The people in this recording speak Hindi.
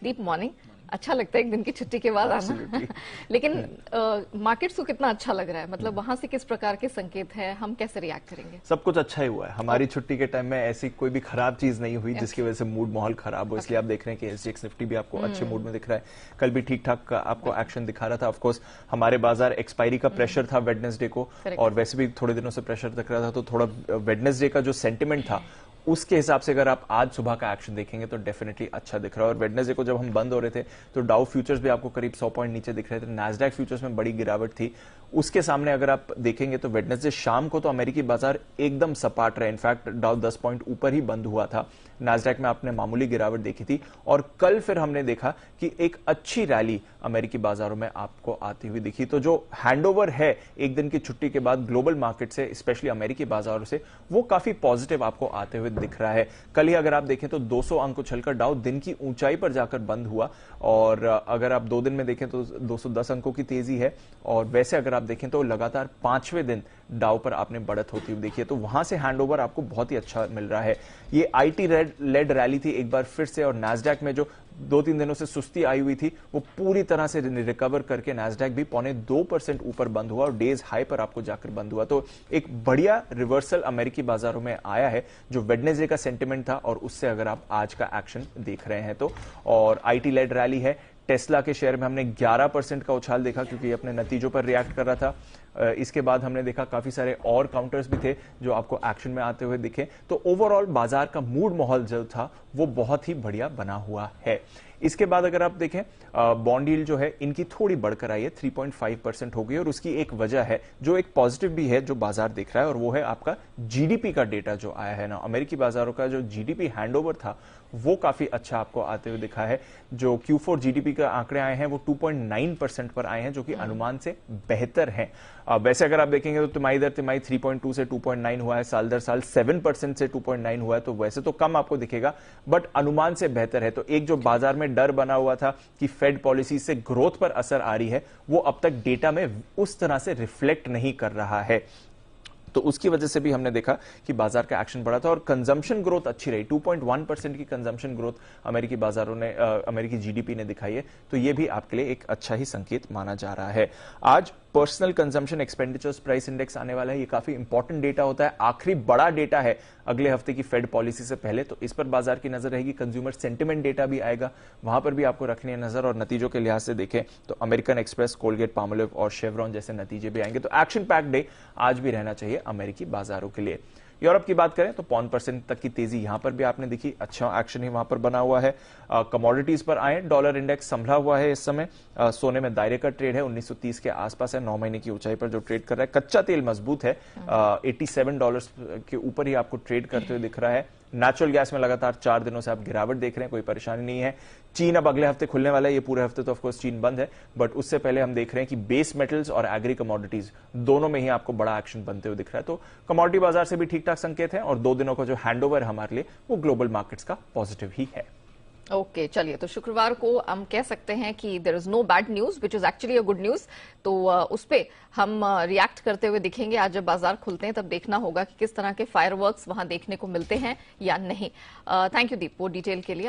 दीप मॉर्निंग, अच्छा लगता है एक दिन की छुट्टी के बाद आना लेकिन मार्केट्स को कितना अच्छा लग रहा है, मतलब वहां से किस प्रकार के संकेत है, हम कैसे रिएक्ट करेंगे? सब कुछ अच्छा ही हुआ है हमारी छुट्टी के टाइम में, ऐसी कोई भी खराब चीज नहीं हुई जिसकी वजह से मूड माहौल खराब हो। इसलिए आप देख रहे हैं कि एसजीएक्स निफ्टी भी आपको अच्छे मूड में दिख रहा है। कल भी ठीक ठाक आपको एक्शन दिखा रहा था। ऑफकोर्स हमारे बाजार एक्सपायरी का प्रेशर था वेडनेसडे को, और वैसे भी थोड़े दिनों से प्रेशर दिख रहा था, तो थोड़ा वेडनेसडे का जो सेंटिमेंट था उसके हिसाब से अगर आप आज सुबह का एक्शन देखेंगे तो डेफिनेटली अच्छा दिख रहा है। और वेडनेसडे को जब हम बंद हो रहे थे तो डाउ फ्यूचर्स भी आपको करीब 100 पॉइंट नीचे दिख रहे थे, नैस्डैक फ्यूचर्स में बड़ी गिरावट थी। उसके सामने अगर आप देखेंगे तो वेडनेसडे शाम को तो अमेरिकी बाजार एकदम सपाट रहे, इनफैक्ट डाउ 10 पॉइंट ऊपर ही बंद हुआ था। नैस्डैक में आपने मामूली गिरावट देखी थी, और कल फिर हमने देखा कि एक अच्छी रैली अमेरिकी बाजारों में आपको आती हुई दिखी। तो जो हैंडओवर है एक दिन की छुट्टी के बाद ग्लोबल मार्केट से, स्पेशली अमेरिकी बाजारों से, वो काफी पॉजिटिव आपको आते हुए दिख रहा है। कल ही अगर आप देखें तो 200 अंक उछलकर डाउ दिन की ऊंचाई पर जाकर बंद हुआ, और अगर आप 2 दिन में देखें तो 210 अंकों की तेजी है। और वैसे अगर आप देखें तो लगातार 5वें दिन डाउ पर आपने बढ़त होती हुई देखी है, तो वहां से हैंडओवर आपको बहुत ही अच्छा मिल रहा है। ये आईटी लेड रैली थी एक बार फिर से, और नैस्डैक में जो 2-3 दिनों से सुस्ती आई हुई थी वो पूरी तरह से रिकवर करके नैस्डैक भी 0.25% ऊपर बंद हुआ और डेज हाई पर आपको जाकर बंद हुआ। तो एक बढ़िया रिवर्सल अमेरिकी बाजारों में आया है, जो वेडनेसडे का सेंटिमेंट था और उससे अगर आप आज का एक्शन देख रहे हैं तो। और आईटी लेड रैली है। टेस्ला के शेयर में हमने 11% का उछाल देखा, क्योंकि अपने नतीजों पर रिएक्ट कर रहा था। इसके बाद हमने देखा काफी सारे और काउंटर्स भी थे जो आपको एक्शन में आते हुए दिखे। तो ओवरऑल बाजार का मूड माहौल जो था वो बहुत ही बढ़िया बना हुआ है। इसके बाद अगर आप देखें बॉन्ड यील्ड जो है इनकी थोड़ी बढ़कर आई है, 3.5% हो गई, और उसकी एक वजह है जो एक पॉजिटिव भी है जो बाजार देख रहा है, और वो है आपका जीडीपी का डेटा जो आया है ना। अमेरिकी बाजारों का जो जीडीपी हैंडओवर था वो काफी अच्छा आपको आते हुए दिखा है। जो Q4 जीडीपी के आंकड़े आए हैं वो 2.9% पर आए हैं, जो कि अनुमान से बेहतर हैं। वैसे अगर आप देखेंगे तो तिमाही दर तिमाही 3.2 से 2.9 हुआ है, साल दर साल 7% से 2.9 हुआ है, तो वैसे तो कम आपको दिखेगा बट अनुमान से बेहतर है। तो एक जो बाजार में डर बना हुआ था कि फेड पॉलिसी से ग्रोथ पर असर आ रही है, वो अब तक डेटा में उस तरह से रिफ्लेक्ट नहीं कर रहा है। तो उसकी वजह से भी हमने देखा कि बाजार का एक्शन बढ़ा था, और कंजम्पशन ग्रोथ अच्छी रही। 2.1% की कंजम्पशन ग्रोथ अमेरिकी बाजारों ने, अमेरिकी जीडीपी ने दिखाई है, तो ये भी आपके लिए एक अच्छा ही संकेत माना जा रहा है। आज personal consumption expenditures price index आने वाला है। ये काफी इंपॉर्टेंट डेटा होता है, आखिरी बड़ा डेटा है अगले हफ्ते की फेड पॉलिसी से पहले, तो इस पर बाजार की नजर रहेगी। कंज्यूमर सेंटिमेंट डेटा भी आएगा, वहां पर भी आपको रखनी है नजर। और नतीजों के लिहाज से देखें तो अमेरिकन एक्सप्रेस, कोलगेट पामोलिव और शेवरॉन जैसे नतीजे भी आएंगे। तो एक्शन पैक्ड डे आज भी रहना चाहिए अमेरिकी बाजारों के लिए। यूरोप की बात करें तो 0.5% तक की तेजी यहां पर भी आपने देखी, अच्छा एक्शन ही वहां पर बना हुआ है। कमोडिटीज पर आए, डॉलर इंडेक्स संभला हुआ है इस समय। सोने में दायरे का ट्रेड है, 1930 के आसपास है, 9 महीने की ऊंचाई पर जो ट्रेड कर रहा है। कच्चा तेल मजबूत है, $87 के ऊपर ही आपको ट्रेड करते हुए दिख रहा है। नेचुरल गैस में लगातार 4 दिनों से आप गिरावट देख रहे हैं, कोई परेशानी नहीं है। चीन अब अगले हफ्ते खुलने वाला है, ये पूरे हफ्ते तो ऑफकोर्स चीन बंद है, बट उससे पहले हम देख रहे हैं कि बेस मेटल्स और एग्री कमोडिटीज दोनों में ही आपको बड़ा एक्शन बनते हुए दिख रहा है। तो कमोडिटी बाजार से भी ठीक ठाक संकेत है, और 2 दिनों का जो हैंडओवर है हमारे लिए वो ग्लोबल मार्केट्स का पॉजिटिव ही है। ओके, चलिए, तो शुक्रवार को हम कह सकते हैं कि there is no bad news which is actually a good news. तो उस पे हम रिएक्ट करते हुए दिखेंगे। आज जब बाजार खुलते हैं तब देखना होगा कि किस तरह के फायरवर्क्स वहां देखने को मिलते हैं या नहीं। थैंक यू दीप वो डिटेल के लिए।